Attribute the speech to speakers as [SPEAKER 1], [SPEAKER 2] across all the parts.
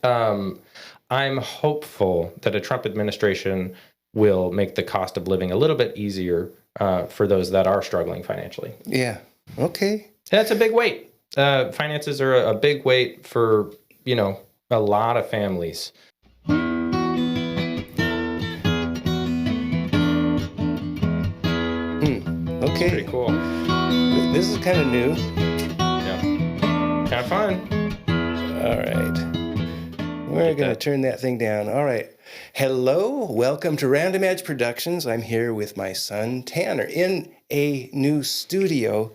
[SPEAKER 1] I'm hopeful that a Trump administration will make the cost of living a little bit easier for those that are struggling financially.
[SPEAKER 2] Yeah. Okay.
[SPEAKER 1] That's a big weight. Finances are a big weight for, a lot of families.
[SPEAKER 2] Okay.
[SPEAKER 1] Pretty cool.
[SPEAKER 2] This is kind of new.
[SPEAKER 1] Yeah. Kind of fun.
[SPEAKER 2] All right. We're going to turn that thing down. All right. Hello. Welcome to Random Edge Productions. I'm here with my son, Tanner, in a new studio.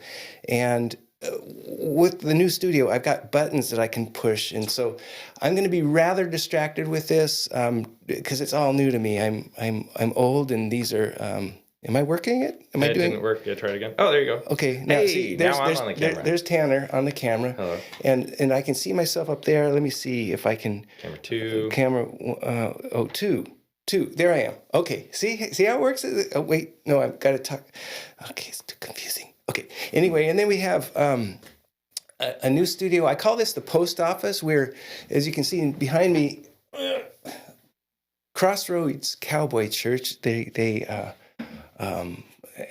[SPEAKER 2] And with the new studio, I've got buttons that I can push. And so I'm going to be rather distracted with this because it's all new to me. I'm old, and these are... Am I working it?
[SPEAKER 1] It didn't work. Yeah, try it again. Oh, there you go.
[SPEAKER 2] Okay. Now,
[SPEAKER 1] hey, now I'm on the camera.
[SPEAKER 2] There's Tanner on the camera.
[SPEAKER 1] Hello.
[SPEAKER 2] And I can see myself up there. Let me see if I can.
[SPEAKER 1] Camera 2.
[SPEAKER 2] Two. There I am. Okay. See how it works? Oh, wait. No, I've got to talk. Okay, it's too confusing. Okay. Anyway, and then we have a new studio. I call this the post office, where, as you can see behind me, Crossroads Cowboy Church, they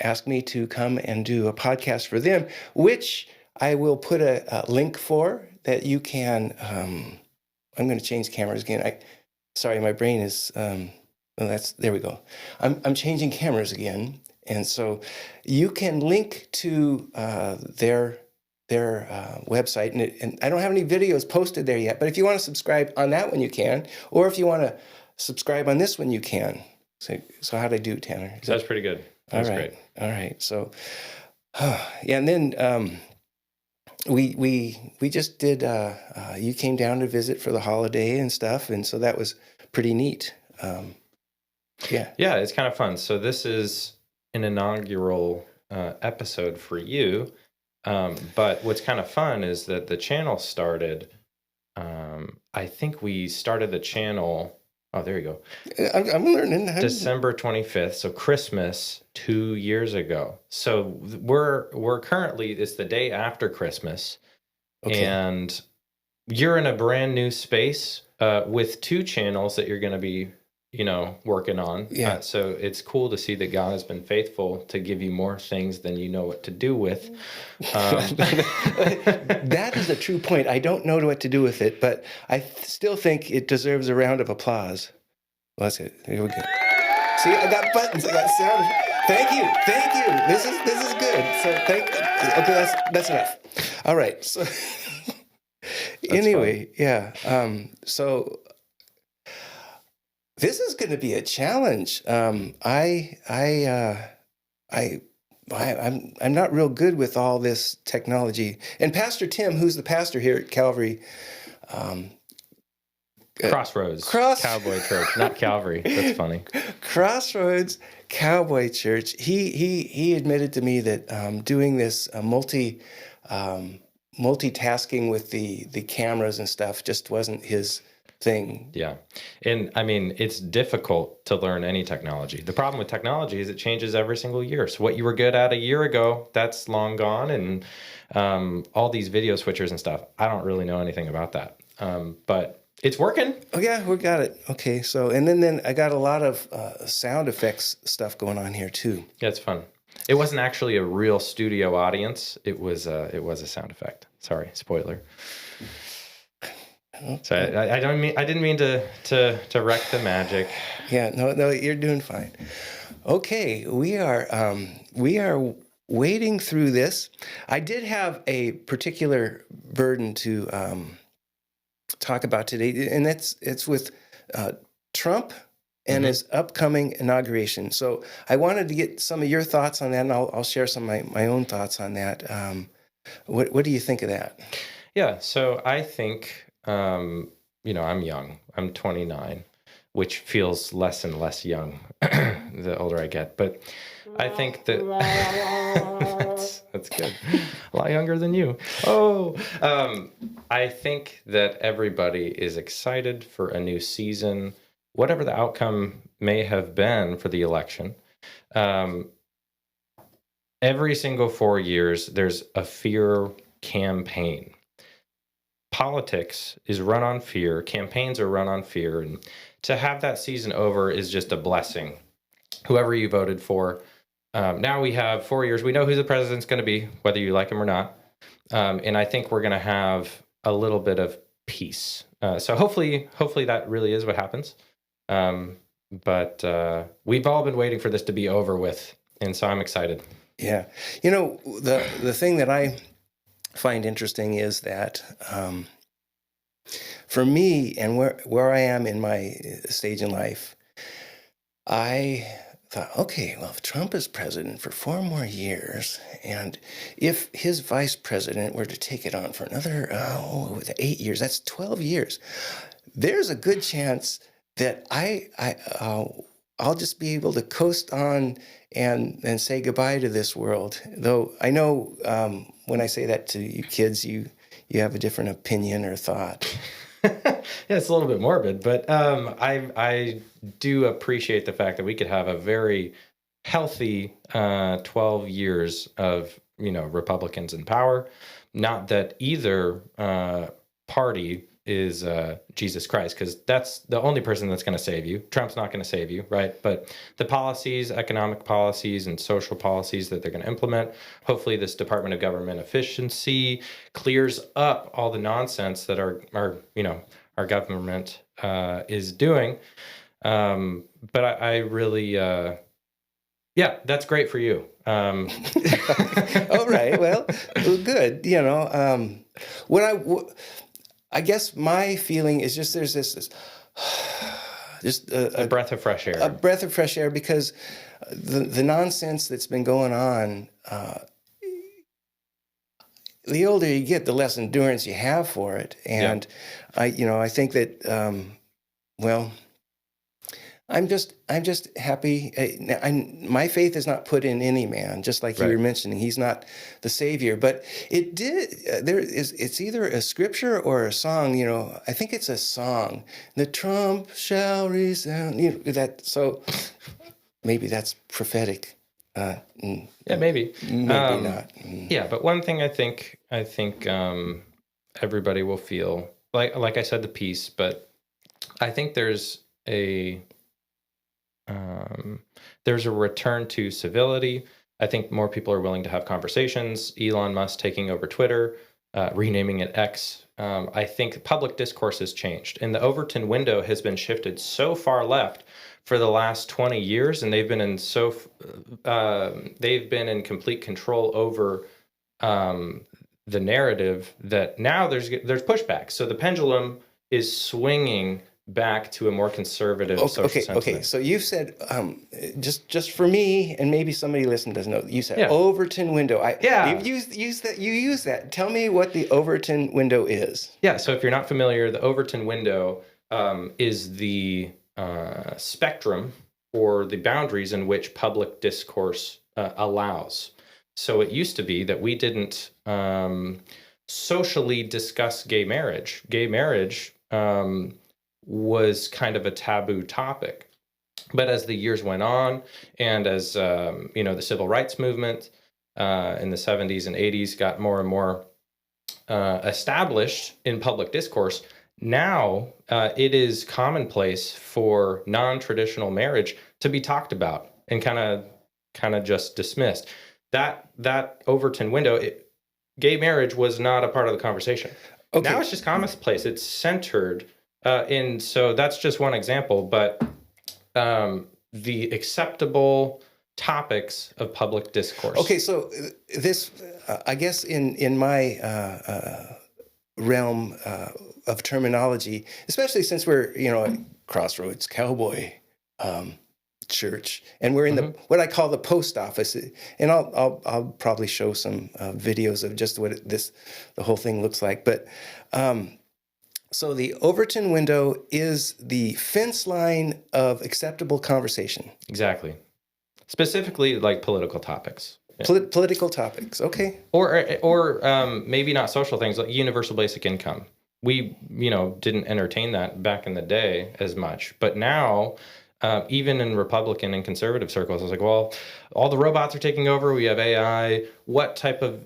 [SPEAKER 2] asked me to come and do a podcast for them, which I will put a link for that you can. I'm going to change cameras again. Sorry, my brain is. There we go. I'm changing cameras again, and so you can link to their website, and I don't have any videos posted there yet. But if you want to subscribe on that one, you can, or if you want to subscribe on this one, you can. So how'd I do, Tanner?
[SPEAKER 1] That's pretty good. That's great.
[SPEAKER 2] All right. So, yeah, and then we just did. You came down to visit for the holiday and stuff, and so that was pretty neat. Yeah,
[SPEAKER 1] it's kind of fun. So this is an inaugural episode for you, but what's kind of fun is that the channel started. I think we started the channel. Oh, there you go.
[SPEAKER 2] I'm learning.
[SPEAKER 1] December 25th, so Christmas 2 years ago. So we're currently, it's the day after Christmas,
[SPEAKER 2] okay.
[SPEAKER 1] And you're in a brand new space with 2 channels that you're going to be, working on.
[SPEAKER 2] Yeah.
[SPEAKER 1] So it's cool to see that God has been faithful to give you more things than you know what to do with.
[SPEAKER 2] That is a true point. I don't know what to do with it, but I still think it deserves a round of applause. Well, that's it. Here we go. See, I got buttons. I got sound. Thank you. This is good. So okay, that's enough. All right. So anyway, fun. Yeah. So this is going to be a challenge. I'm not real good with all this technology. And Pastor Tim, who's the pastor here at Calvary,
[SPEAKER 1] Crossroads Cowboy Church, not Calvary. That's funny.
[SPEAKER 2] Crossroads Cowboy Church. He admitted to me that doing this multitasking with the cameras and stuff just wasn't his thing.
[SPEAKER 1] Yeah. And I mean, it's difficult to learn any technology. The problem with technology is it changes every single year. So what you were good at a year ago, that's long gone. And all these video switchers and stuff, I don't really know anything about that. But it's working.
[SPEAKER 2] Oh yeah, we got it. Okay. So, and then I got a lot of sound effects stuff going on here too.
[SPEAKER 1] Yeah, it's fun. It wasn't actually a real studio audience. It was a sound effect. Sorry, spoiler. So I didn't mean to wreck the magic.
[SPEAKER 2] Yeah, no, you're doing fine. Okay, we are wading through this. I did have a particular burden to talk about today, and it's with Trump and his upcoming inauguration. So I wanted to get some of your thoughts on that, and I'll share some of my own thoughts on that. What do you think of that?
[SPEAKER 1] Yeah, so I think. I'm young. I'm 29, which feels less and less young the older I get. But I think that that's good. A lot younger than you. I think that everybody is excited for a new season, whatever the outcome may have been for the election. Every single 4 years, there's a fear campaign. politics is run on fear, campaigns are run on fear, and to have that season over is just a blessing. Whoever you voted for, now we have 4 years. We know who the president's going to be, whether you like him or not. And I think we're going to have a little bit of peace. So hopefully that really is what happens. But we've all been waiting for this to be over with, and so I'm excited.
[SPEAKER 2] Yeah. You know, the thing that I find interesting is that for me and where I am in my stage in life, I thought, okay, well, if Trump is president for 4 more years, and if his vice president were to take it on for another 8 years, that's 12 years. There's a good chance that I'll just be able to coast on and say goodbye to this world. Though I know when I say that to you kids, you have a different opinion or thought.
[SPEAKER 1] Yeah, it's a little bit morbid, but I do appreciate the fact that we could have a very healthy 12 years of Republicans in power. Not that either party is Jesus Christ, because that's the only person that's going to save you. Trump's not going to save you, right? But the policies, economic policies and social policies that they're going to implement, hopefully this Department of Government Efficiency clears up all the nonsense that our government is doing. But I really, yeah, that's great for you.
[SPEAKER 2] All right, well, good. I guess my feeling is just there's this just
[SPEAKER 1] a breath of fresh air.
[SPEAKER 2] A breath of fresh air, because the nonsense that's been going on, the older you get, the less endurance you have for it. And I think that I'm just happy. My faith is not put in any man, just like you were mentioning. He's not the savior, but it did. It's either a scripture or a song. I think it's a song. The trump shall resound. So maybe that's prophetic.
[SPEAKER 1] Yeah, maybe.
[SPEAKER 2] Maybe not.
[SPEAKER 1] Yeah, but one thing I think everybody will feel like I said, the peace. But I think there's a return to civility. I think more people are willing to have conversations. Elon Musk taking over Twitter, renaming it X. I think public discourse has changed, and the Overton window has been shifted so far left for the last 20 years, and they've been in complete control over the narrative that now there's pushback. So the pendulum is swinging back to a more conservative social sentiment. Okay.
[SPEAKER 2] So you've said, just for me, and maybe somebody listening doesn't know, you said Overton window. You use that. Tell me what the Overton window is.
[SPEAKER 1] Yeah. So if you're not familiar, the Overton window is the spectrum or the boundaries in which public discourse allows. So it used to be that we didn't socially discuss gay marriage. Gay marriage was kind of a taboo topic. But as the years went on, and as the civil rights movement in the 70s and 80s got more and more established in public discourse, now it is commonplace for non-traditional marriage to be talked about and kind of just dismissed. That Overton window, gay marriage was not a part of the conversation. Okay. Now it's just commonplace. It's centered. And so that's just one example, but the acceptable topics of public discourse.
[SPEAKER 2] Okay, so this, I guess in my realm of terminology, especially since we're, at Crossroads Cowboy Church, and we're in what I call the post office, and I'll probably show some videos of just what the whole thing looks like, but so the Overton window is the fence line of acceptable conversation.
[SPEAKER 1] Exactly. Specifically, like political topics.
[SPEAKER 2] Yeah. Political topics, okay.
[SPEAKER 1] Or maybe not social things like universal basic income. We, didn't entertain that back in the day as much. But now, even in Republican and conservative circles, I was like, well, all the robots are taking over. We have AI. What type of,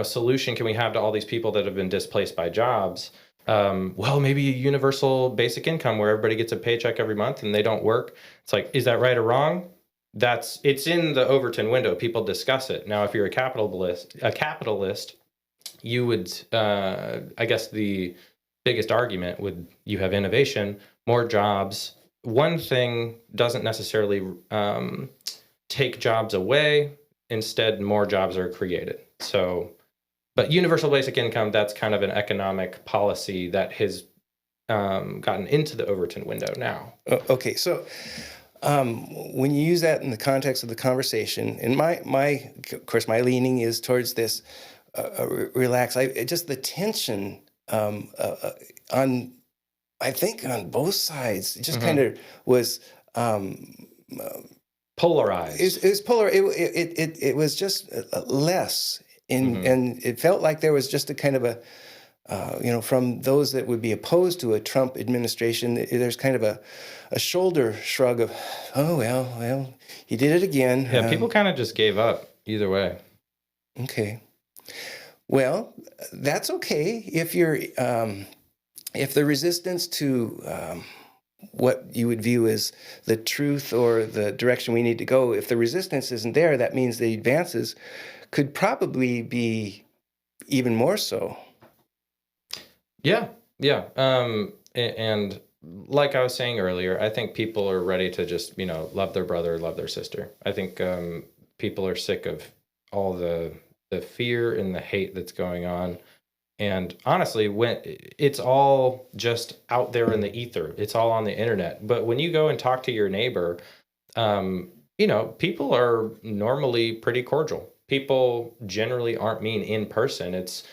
[SPEAKER 1] solution can we have to all these people that have been displaced by jobs? well, maybe a universal basic income where everybody gets a paycheck every month and they don't work. It's like, is that right or wrong? It's in the Overton window. People discuss it. Now, if you're a capitalist, you would, I guess the biggest argument would, you have innovation, more jobs. One thing doesn't necessarily take jobs away. Instead, more jobs are created. So, but universal basic income, that's kind of an economic policy that has gotten into the Overton window now.
[SPEAKER 2] Okay, so when you use that in the context of the conversation, and of course, my leaning is towards this relax. Just the tension on, I think, on both sides, it just kind of was
[SPEAKER 1] polarized.
[SPEAKER 2] It was polar. It was just less, and it felt like there was just a kind of a. From those that would be opposed to a Trump administration, there's kind of a shoulder shrug of, oh, well, he did it again.
[SPEAKER 1] Yeah, people kind of just gave up either way.
[SPEAKER 2] Okay. Well, that's okay if you're, if the resistance to what you would view as the truth or the direction we need to go, if the resistance isn't there, that means the advances could probably be even more so.
[SPEAKER 1] Yeah. And like I was saying earlier, I think people are ready to just, love their brother, love their sister. I think people are sick of all the fear and the hate that's going on. And honestly, when it's all just out there in the ether, it's all on the internet. But when you go and talk to your neighbor, people are normally pretty cordial. People generally aren't mean in person. It's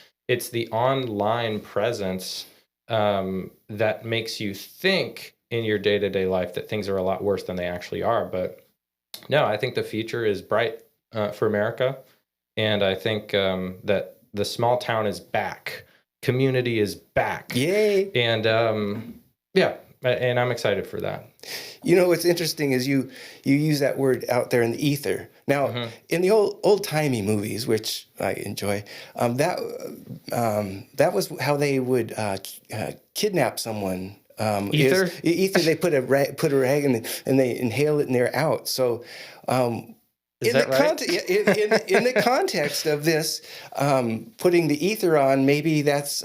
[SPEAKER 1] the online presence that makes you think in your day-to-day life that things are a lot worse than they actually are. But no, I think the future is bright for America. And I think that the small town is back. Community is back.
[SPEAKER 2] Yay.
[SPEAKER 1] And and I'm excited for that.
[SPEAKER 2] What's interesting is you use that word out there in the ether. Now, in the old-timey movies, which I enjoy, that was how they would kidnap someone.
[SPEAKER 1] Ether?
[SPEAKER 2] Ether, they put a rag and they inhale it and they're out. So
[SPEAKER 1] Is that right?
[SPEAKER 2] In the context of this, putting the ether on, maybe that's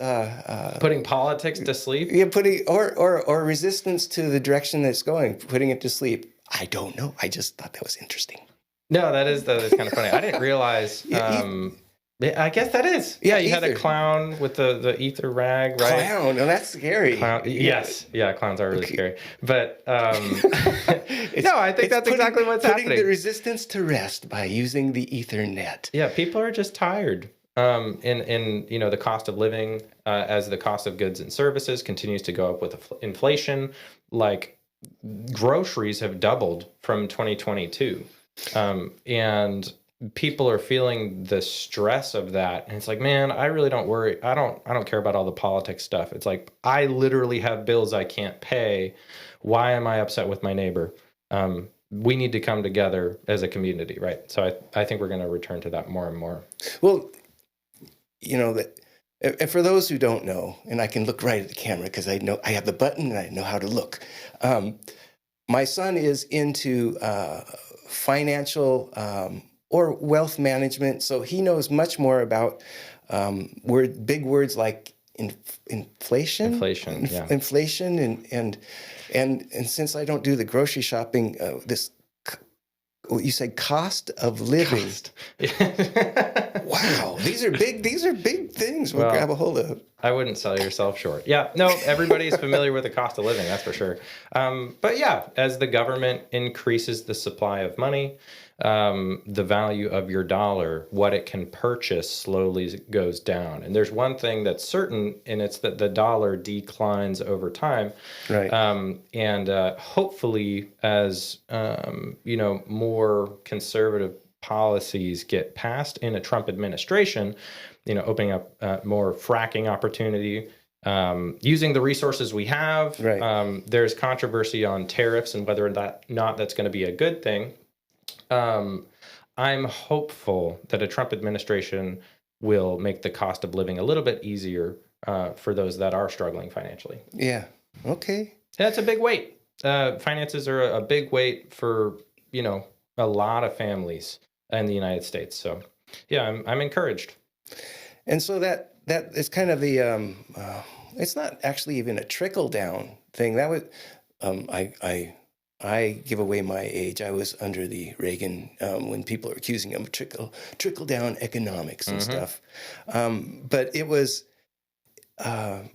[SPEAKER 1] putting politics to sleep.
[SPEAKER 2] Yeah, putting or resistance to the direction that's going, putting it to sleep. I don't know. I just thought that was interesting.
[SPEAKER 1] No, that is kind of funny. I didn't realize. I guess that is. Yeah, you had a clown with the ether rag, right?
[SPEAKER 2] Clown, oh, that's scary.
[SPEAKER 1] Clown, yes, yeah, clowns are really scary. But no, I think that's exactly what's happening.
[SPEAKER 2] Putting the resistance to rest by using the Ethernet.
[SPEAKER 1] Yeah, people are just tired. In the cost of living, as the cost of goods and services continues to go up with inflation, like groceries have doubled from 2022, and people are feeling the stress of that. And it's like, man, I really don't worry. I don't care about all the politics stuff. It's like, I literally have bills I can't pay. Why am I upset with my neighbor? We need to come together as a community, right? So I think we're going to return to that more and more.
[SPEAKER 2] Well, and for those who don't know, and I can look right at the camera because I know I have the button and I know how to look. My son is into financial or wealth management, so he knows much more about big words like inflation, and since I don't do the grocery shopping, you said cost of living. Wow, these are big things. We'll grab a hold of.
[SPEAKER 1] I wouldn't sell yourself short. Yeah, no, everybody's familiar with the cost of living, that's for sure. But yeah, as the government increases the supply of money, the value of your dollar, what it can purchase, slowly goes down. And there's one thing that's certain, and it's that the dollar declines over time.
[SPEAKER 2] Right.
[SPEAKER 1] And hopefully, as more conservative policies get passed in a Trump administration, opening up more fracking opportunity, using the resources we have.
[SPEAKER 2] Right.
[SPEAKER 1] There's controversy on tariffs and whether or not that's going to be a good thing. I'm hopeful that a Trump administration will make the cost of living a little bit easier for those that are struggling financially.
[SPEAKER 2] Yeah. Okay.
[SPEAKER 1] That's a big weight. Finances are a big weight for, a lot of families in the United States. So, yeah, I'm encouraged.
[SPEAKER 2] And so that is kind of the it's not actually even a trickle down thing. That was I give away my age. I was under the Reagan when people are accusing him of trickle down economics and stuff. But it was it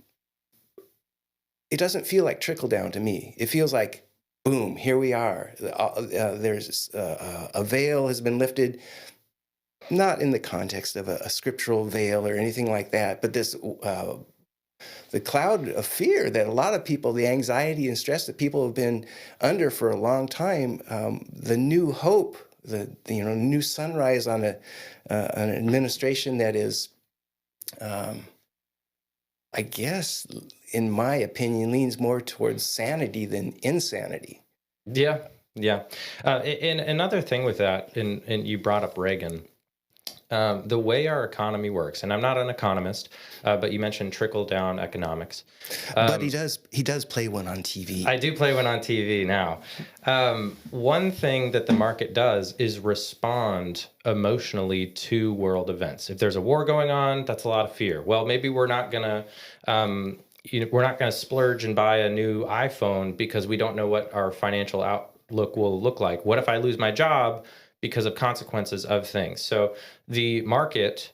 [SPEAKER 2] doesn't feel like trickle down to me. It feels like boom, here we are. There's a veil has been lifted. Not in the context of a scriptural veil or anything like that, but this the cloud of fear that a lot of people, the anxiety and stress that people have been under for a long time, the new hope, the new sunrise on an administration that is, I guess, in my opinion, leans more towards sanity than insanity.
[SPEAKER 1] Yeah, yeah. And another thing with that, and you brought up Reagan. The way our economy works, and I'm not an economist, but you mentioned trickle down economics.
[SPEAKER 2] But he does play one on TV.
[SPEAKER 1] I do play one on TV now. One thing that the market does is respond emotionally to world events. If there's a war going on, that's a lot of fear. Well, maybe we're not gonna splurge and buy a new iPhone because we don't know what our financial outlook will look like. What if I lose my job because of consequences of things? So the market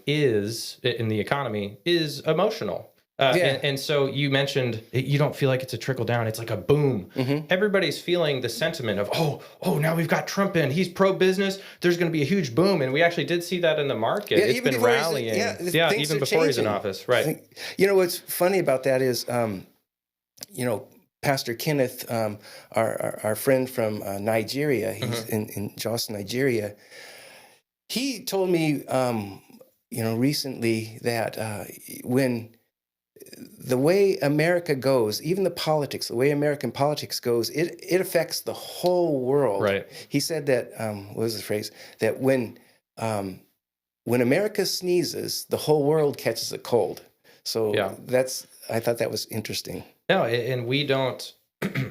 [SPEAKER 1] is in the economy is emotional. And so you mentioned you don't feel like it's a trickle down. It's like a boom. Everybody's feeling the sentiment of, oh, now we've got Trump in. He's pro-business. There's going to be a huge boom. And we actually did see that in the market. It's been rallying. Even before he's in office. Right.
[SPEAKER 2] What's funny about that is, Pastor Kenneth, our friend from Nigeria, he's in Jos, Nigeria. He told me, recently that when the way America goes, even the politics, the way American politics goes, it affects the whole world.
[SPEAKER 1] Right.
[SPEAKER 2] He said that, what was the phrase? That when America sneezes, the whole world catches a cold. So I thought that was interesting.
[SPEAKER 1] No, and we don't,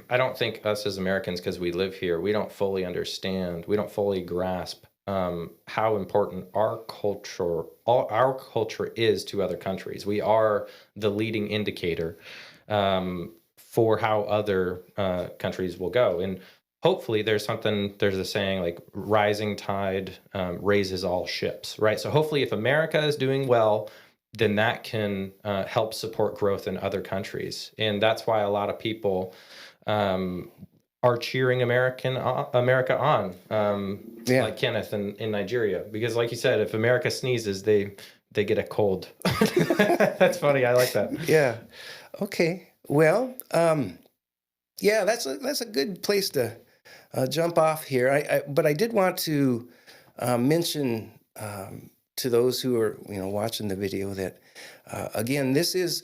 [SPEAKER 1] I don't think us as Americans, because we live here, we don't fully understand, we don't fully grasp how important our culture is to other countries. We are the leading indicator for how other countries will go. And hopefully there's a saying like rising tide raises all ships, right? So hopefully if America is doing well, then that can help support growth in other countries. And that's why a lot of people are cheering America on, like Kenneth in Nigeria. Because like you said, if America sneezes, they get a cold. That's funny. I like that.
[SPEAKER 2] Yeah. Okay. Well, that's a good place to jump off here. But I did want to mention to those who are watching the video that again, this is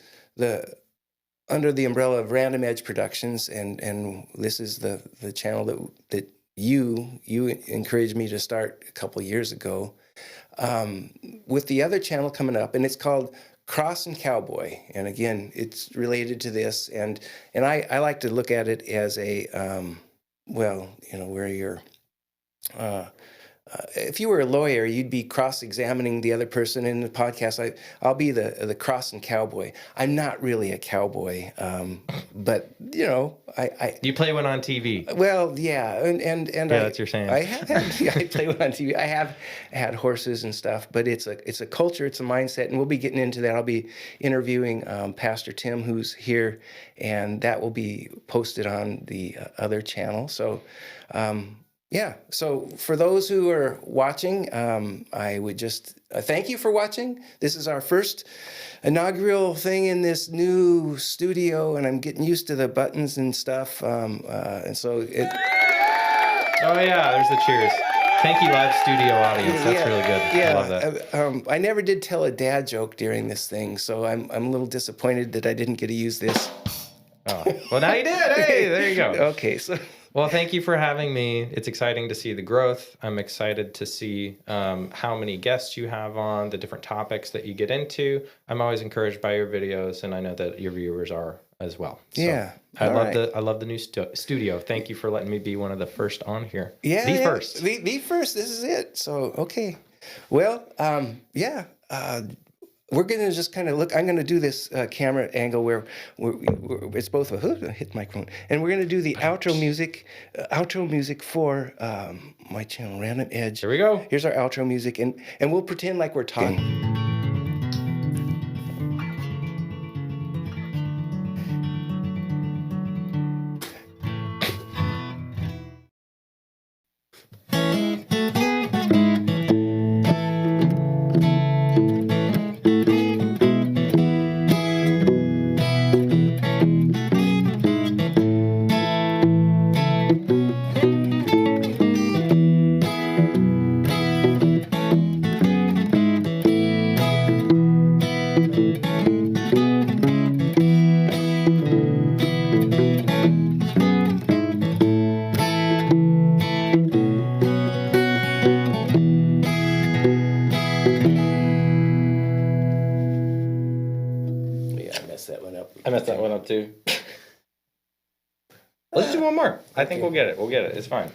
[SPEAKER 2] under the umbrella of Random Edge Productions, and this is the channel that you encouraged me to start a couple years ago, with the other channel coming up, and it's called Cross and Cowboy. And again, it's related to this, and I like to look at it as a where you're if you were a lawyer, you'd be cross-examining the other person in the podcast. I'll be the cross and cowboy. I'm not really a cowboy, but
[SPEAKER 1] you play one on TV.
[SPEAKER 2] Well, yeah, and
[SPEAKER 1] that's your saying.
[SPEAKER 2] I play one on TV. I have had horses and stuff, but it's a culture, it's a mindset, and we'll be getting into that. I'll be interviewing Pastor Tim, who's here, and that will be posted on the other channel. So. So for those who are watching, I would just thank you for watching. This is our first inaugural thing in this new studio, and I'm getting used to the buttons and stuff. And so it.
[SPEAKER 1] Oh yeah, there's the cheers. Thank you, live studio audience. That's really good.
[SPEAKER 2] Yeah,
[SPEAKER 1] I love that.
[SPEAKER 2] I never did tell a dad joke during this thing, so I'm a little disappointed that I didn't get to use this.
[SPEAKER 1] Oh, well, now you did. Hey, there you go.
[SPEAKER 2] Okay, so.
[SPEAKER 1] Well, thank you for having me. It's exciting to see the growth. I'm excited to see how many guests you have on, the different topics that you get into. I'm always encouraged by your videos, and I know that your viewers are as well. So
[SPEAKER 2] Yeah.
[SPEAKER 1] I
[SPEAKER 2] All
[SPEAKER 1] love
[SPEAKER 2] right.
[SPEAKER 1] I love the new studio. Thank you for letting me be one of the first on here.
[SPEAKER 2] Yeah,
[SPEAKER 1] The
[SPEAKER 2] yeah.
[SPEAKER 1] first.
[SPEAKER 2] The first. This is it. So okay. Well, yeah. We're going to just kind of look. I'm going to do this camera angle where it's both a hit the microphone, and we're going to do the outro music for my channel, Random Edge.
[SPEAKER 1] Here we go.
[SPEAKER 2] Here's our outro music, and we'll pretend like we're talking. Yeah, I messed that one up.
[SPEAKER 1] I messed that one up too. Let's do one more. I think we'll get it. We'll get it. It's fine.